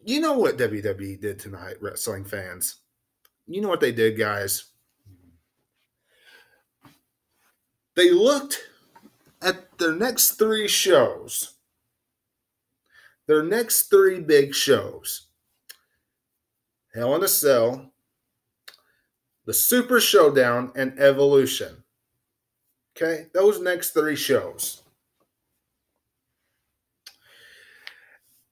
You know what WWE did tonight, wrestling fans? You know what they did, guys? They looked at their next three shows, their next three big shows: Hell in a Cell, the Super Showdown, and Evolution. Okay, those next three shows.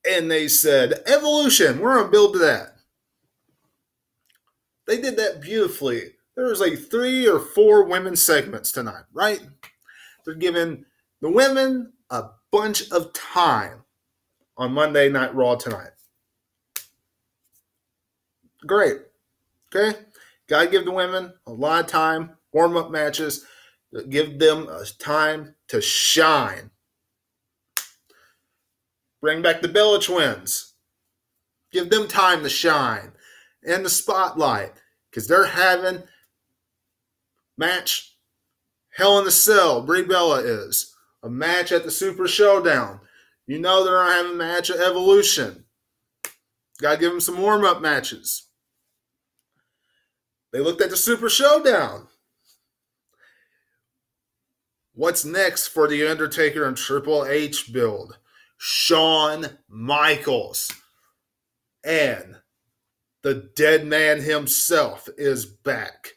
And they said, Evolution, we're going to build to that. They did that beautifully. There was like 3 or 4 women's segments tonight, right? They're giving the women a bunch of time on Monday Night Raw tonight. Great. Okay? Got to give the women a lot of time, warm-up matches, give them time to shine. Bring back the Bella Twins. Give them time to shine in the spotlight because they're having match Hell in a Cell. Brie Bella is a match at the Super Showdown. You know they're having a match at Evolution. Got to give them some warm-up matches. They looked at the Super Showdown. What's next for the Undertaker and Triple H build? Shawn Michaels. And the dead man himself is back.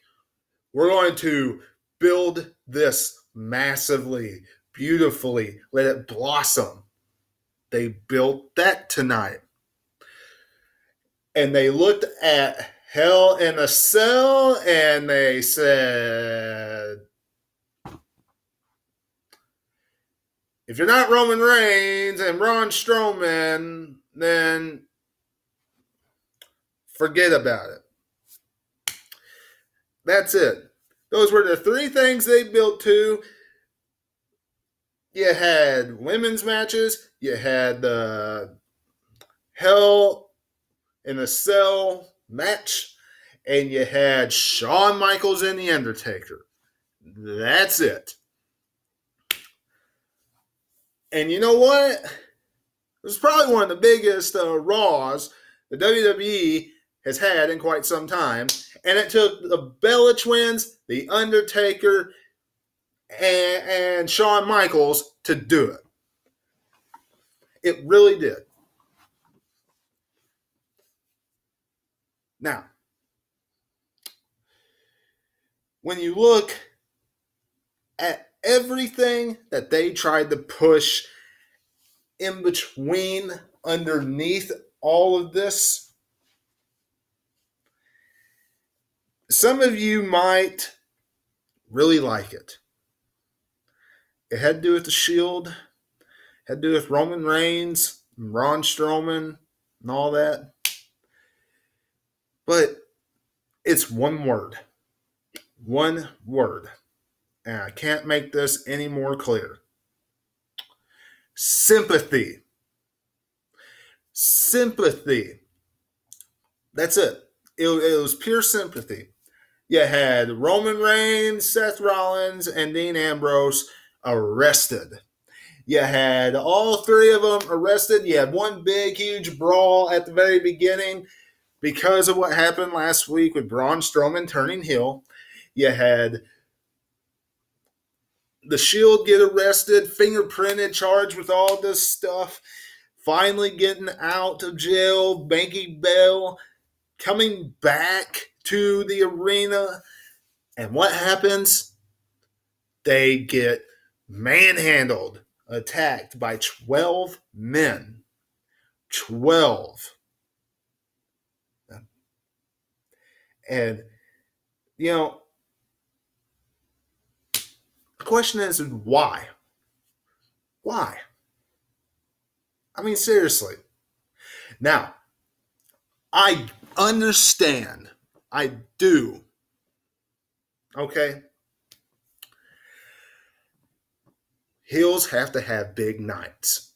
We're going to build this massively, beautifully, let it blossom. They built that tonight. And they looked at Hell in a Cell and they said, if you're not Roman Reigns and Braun Strowman, then forget about it. That's it. Those were the 3 things they built to. You had women's matches. You had the Hell in a Cell match. And you had Shawn Michaels and The Undertaker. That's it. And you know what? It was probably one of the biggest Raws the WWE has had in quite some time. And it took the Bella Twins, The Undertaker, and Shawn Michaels to do it. It really did. Now, when you look at everything that they tried to push in between, underneath all of this, some of you might really like it. It had to do with the Shield, had to do with Roman Reigns, and Braun Strowman, and all that. But it's one word. One word. And I can't make this any more clear. Sympathy. Sympathy. That's it. It was pure sympathy. You had Roman Reigns, Seth Rollins, and Dean Ambrose arrested. You had all 3 of them arrested. You had one big, huge brawl at the very beginning because of what happened last week with Braun Strowman turning heel. You had the Shield get arrested, fingerprinted, charged with all this stuff, finally getting out of jail, Banky Bell coming back to the arena. And what happens? They get manhandled, attacked by 12 men. 12. And, you know, the question is, why? Why? I mean, seriously. Now, I understand. I do. Okay? Heels have to have big nights.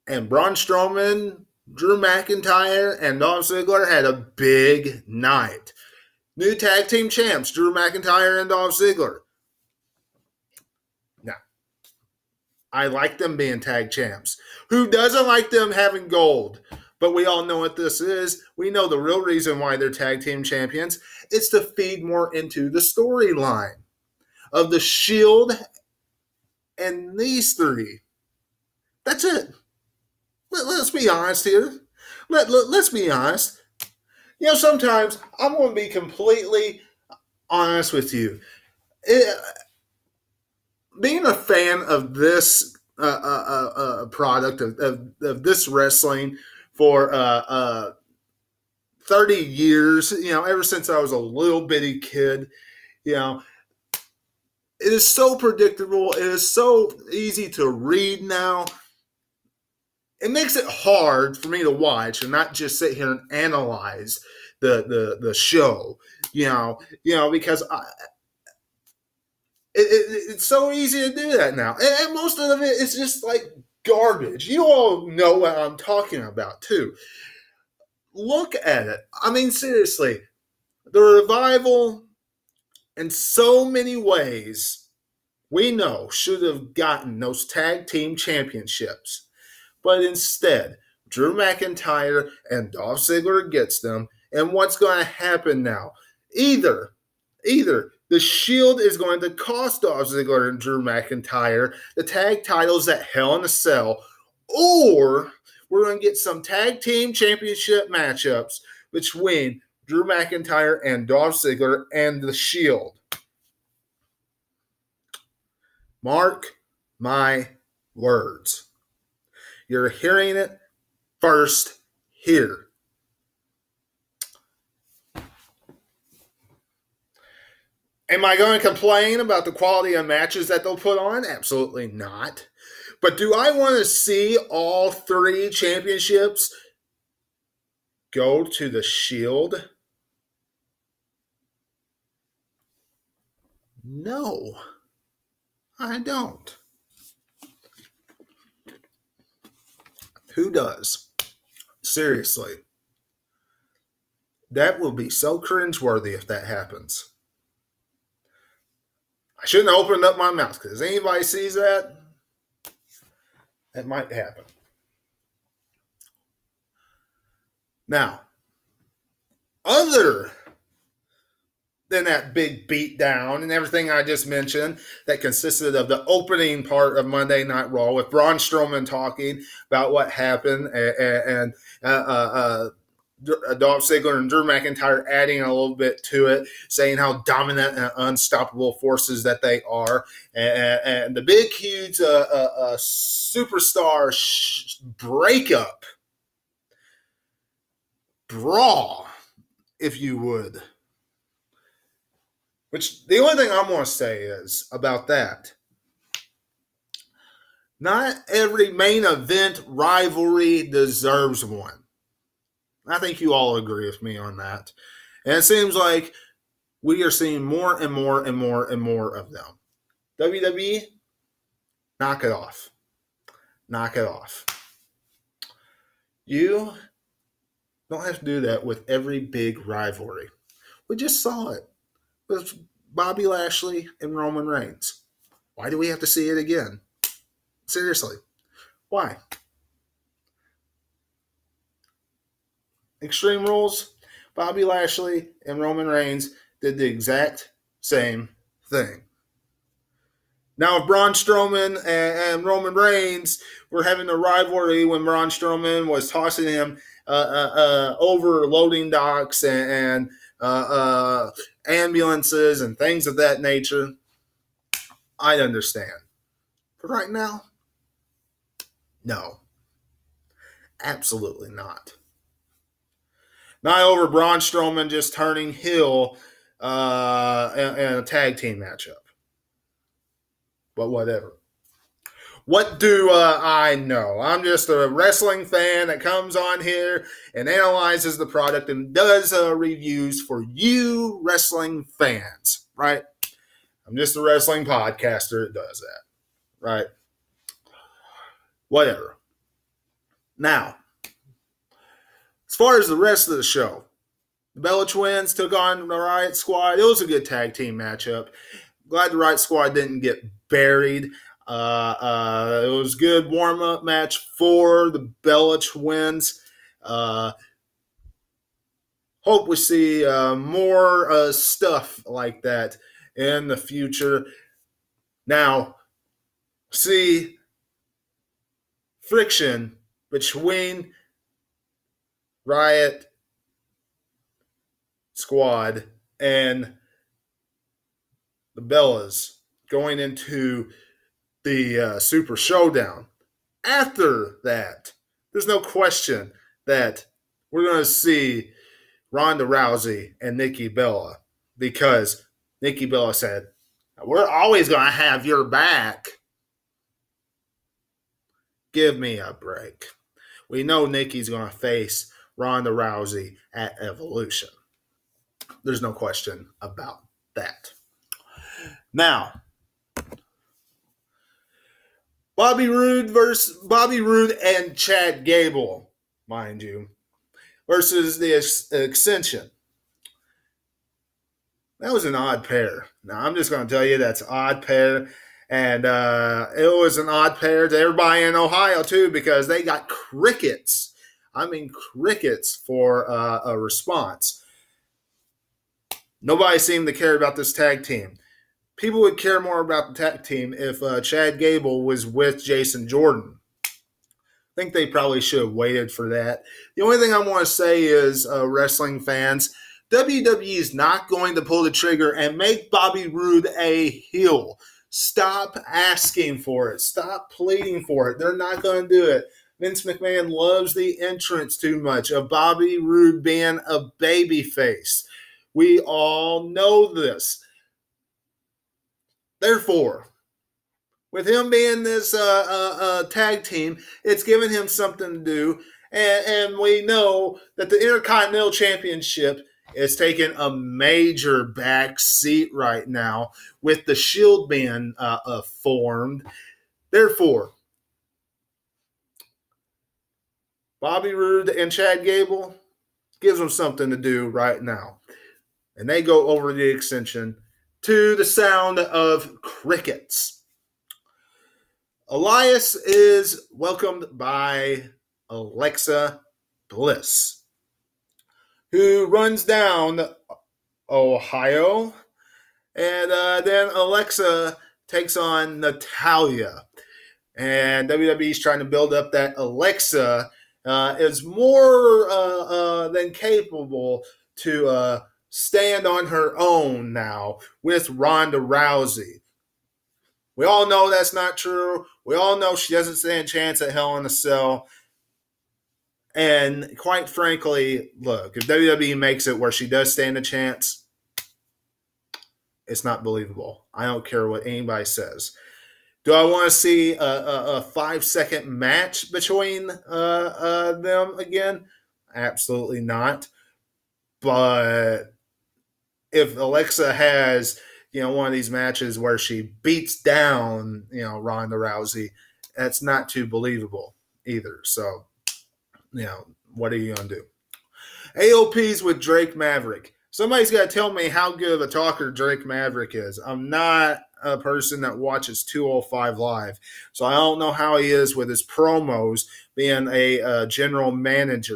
And Braun Strowman, Drew McIntyre, and Dolph Ziggler had a big night. New tag team champs, Drew McIntyre and Dolph Ziggler. Now, I like them being tag champs. Who doesn't like them having gold? But we all know what this is. We know the real reason why they're tag team champions. It's to feed more into the storyline of the Shield and these three. That's it. Let's be honest here. Let's be honest. Sometimes I'm going to be completely honest with you. Being a fan of this product, of this wrestling for 30 years, ever since I was a little bitty kid, it is so predictable. It is so easy to read now. It makes it hard for me to watch and not just sit here and analyze the show, because it's so easy to do that now. And most of it is just like garbage. You all know what I'm talking about, too. Look at it. I mean, seriously, the Revival, in so many ways, we know should have gotten those tag team championships. But instead, Drew McIntyre and Dolph Ziggler gets them. And what's going to happen now? Either the Shield is going to cost Dolph Ziggler and Drew McIntyre the tag titles at Hell in a Cell, or we're going to get some tag team championship matchups between Drew McIntyre and Dolph Ziggler and the Shield. Mark my words. You're hearing it first here. Am I going to complain about the quality of matches that they'll put on? Absolutely not. But do I want to see all three championships go to the Shield? No, I don't. Who does? Seriously. That will be so cringeworthy if that happens. I shouldn't have opened up my mouth because if anybody sees that, that might happen. Now, other than that big beatdown and everything I just mentioned that consisted of the opening part of Monday Night Raw with Braun Strowman talking about what happened and Dolph Ziggler and Drew McIntyre adding a little bit to it, saying how dominant and unstoppable forces that they are, and the big, huge superstar breakup, brawl, if you would. Which the only thing I'm going to say is about that, not every main event rivalry deserves one. I think you all agree with me on that. And it seems like we are seeing more and more and more and more of them. WWE, knock it off. Knock it off. You don't have to do that with every big rivalry. We just saw it with Bobby Lashley and Roman Reigns. Why do we have to see it again? Seriously. Why? Extreme Rules, Bobby Lashley and Roman Reigns did the exact same thing. Now, if Braun Strowman and Roman Reigns were having a rivalry when Braun Strowman was tossing him over loading docks and ambulances and things of that nature, I'd understand. But right now, no. Absolutely not. Not over Braun Strowman just turning heel in a tag team matchup. But whatever. What do I know? I'm just a wrestling fan that comes on here and analyzes the product and does reviews for you wrestling fans, right? I'm just a wrestling podcaster that does that, right? Whatever. Now, as far as the rest of the show, the Bella Twins took on the Riot Squad. It was a good tag team matchup. Glad the Riot Squad didn't get buried. It was a good warm-up match for the Bella Twins. Hope we see more stuff like that in the future. Now, see friction between Riot Squad and the Bellas going into the Super Showdown. After that, there's no question that we're going to see Ronda Rousey and Nikki Bella, because Nikki Bella said, "We're always going to have your back." Give me a break. We know Nikki's going to face Ronda Rousey at Evolution. There's no question about that. Now, Bobby Roode and Chad Gable, mind you, versus the Ascension. That was an odd pair. Now, I'm just going to tell you that's an odd pair. And it was an odd pair to everybody in Ohio, too, because they got crickets. I mean, crickets for a response. Nobody seemed to care about this tag team. People would care more about the tag team if Chad Gable was with Jason Jordan. I think they probably should have waited for that. The only thing I want to say is, wrestling fans, WWE is not going to pull the trigger and make Bobby Roode a heel. Stop asking for it. Stop pleading for it. They're not going to do it. Vince McMahon loves the entrance too much of Bobby Roode being a babyface. We all know this. Therefore, with him being this tag team, it's given him something to do. And we know that the Intercontinental Championship is taking a major back seat right now with the Shield being formed. Therefore, Bobby Roode and Chad Gable gives them something to do right now. And they go over the Ascension to the sound of crickets. Elias is welcomed by Alexa Bliss, who runs down Ohio. And then Alexa takes on Natalya. And WWE's trying to build up that Alexa is more than capable to stand on her own now with Ronda Rousey. We all know that's not true. We all know she doesn't stand a chance at Hell in a Cell. And quite frankly, look, if WWE makes it where she does stand a chance, it's not believable. I don't care what anybody says. Do I want to see a 5-second match between them again? Absolutely not. But if Alexa has, one of these matches where she beats down, Ronda Rousey, that's not too believable either. So, what are you going to do? AOP's with Drake Maverick. Somebody's got to tell me how good of a talker Drake Maverick is. I'm not a person that watches 205 Live, so I don't know how he is with his promos being a general manager.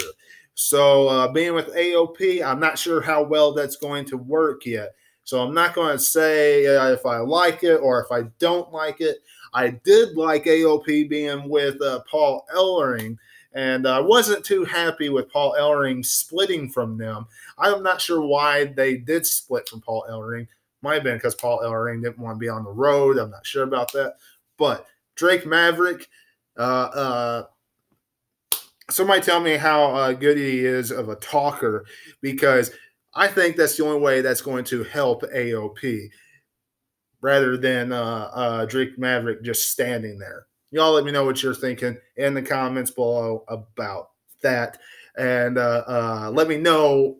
So being with AOP, I'm not sure how well that's going to work yet. So I'm not going to say if I like it or if I don't like it. I did like AOP being with Paul Ellering, and I wasn't too happy with Paul Ellering splitting from them. I'm not sure why they did split from Paul Ellering. Might have been because Paul Ellering didn't want to be on the road. I'm not sure about that. But Drake Maverick, somebody tell me how good he is of a talker, because I think that's the only way that's going to help AOP rather than Drake Maverick just standing there. Y'all let me know what you're thinking in the comments below about that. And let me know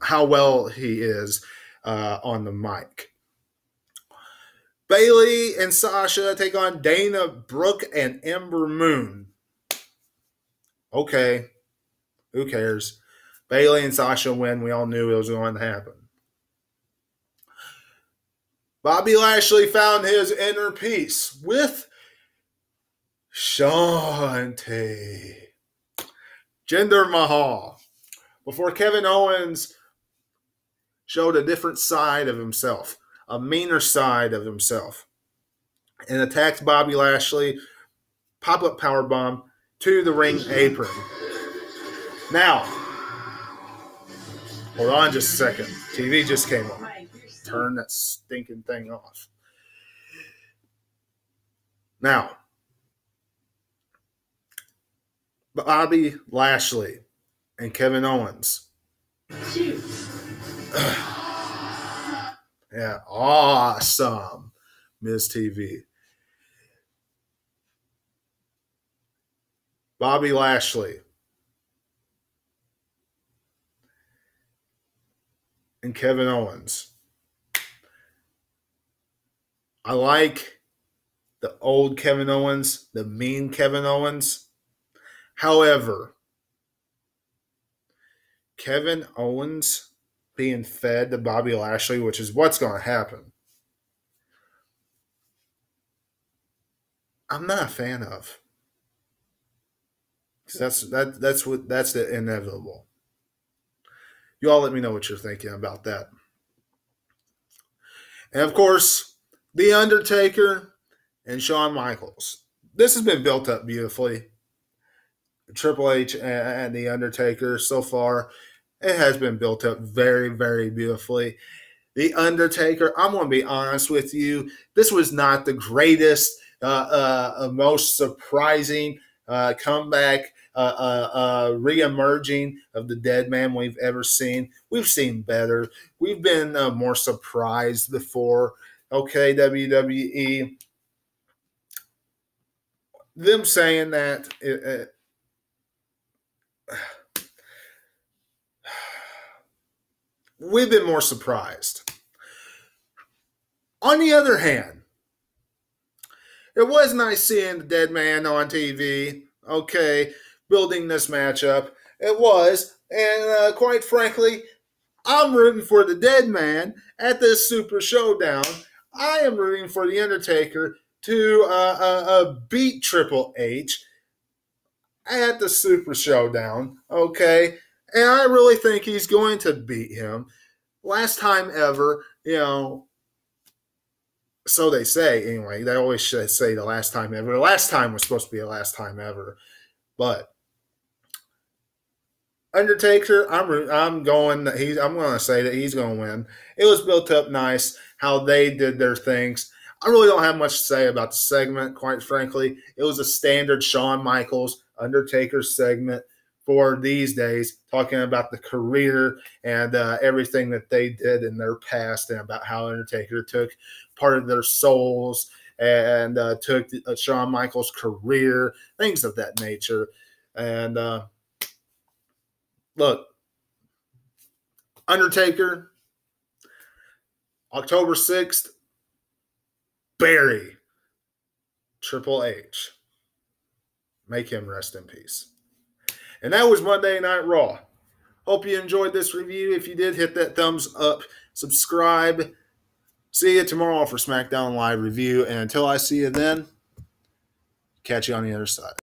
how well he is on the mic. Bayley and Sasha take on Dana Brooke and Ember Moon. Okay, who cares? Bayley and Sasha win. We all knew it was going to happen. Bobby Lashley found his inner peace with Shanti. Jinder Mahal. Before Kevin Owens showed a different side of himself, a meaner side of himself, and attacked Bobby Lashley, pop-up powerbomb to the ring apron. Now, hold on just a second. TV just came on. Turn that stinking thing off. Now, Bobby Lashley and Kevin Owens. Yeah, awesome, Ms. TV. Bobby Lashley and Kevin Owens. I like the old Kevin Owens, the mean Kevin Owens. However, Kevin Owens being fed to Bobby Lashley, which is what's going to happen, I'm not a fan of. That's the inevitable. You all let me know what you're thinking about that. And of course, The Undertaker and Shawn Michaels. This has been built up beautifully. Triple H and The Undertaker so far, it has been built up very, very beautifully. The Undertaker, I'm going to be honest with you, this was not the greatest, most surprising comeback, re-emerging of the dead man we've ever seen. We've seen better. We've been more surprised before. Okay, WWE. Them saying that, we've been more surprised. On the other hand, it was nice seeing the dead man on TV, okay, building this matchup. It was, and quite frankly, I'm rooting for the dead man at this Super Showdown. I am rooting for The Undertaker to beat Triple H at the Super Showdown, okay? And I really think he's going to beat him. Last time ever, so they say anyway. They always say the last time ever. The last time was supposed to be the last time ever. But Undertaker, I'm going to say that he's going to win. It was built up nice how they did their things. I really don't have much to say about the segment, quite frankly. It was a standard Shawn Michaels Undertaker segment for these days, talking about the career and everything that they did in their past and about how Undertaker took part of their souls and took Shawn Michaels' career, things of that nature. And look, Undertaker, October 6th, bury Triple H. Make him rest in peace. And that was Monday Night Raw. Hope you enjoyed this review. If you did, hit that thumbs up, subscribe. See you tomorrow for SmackDown Live review. And until I see you then, catch you on the other side.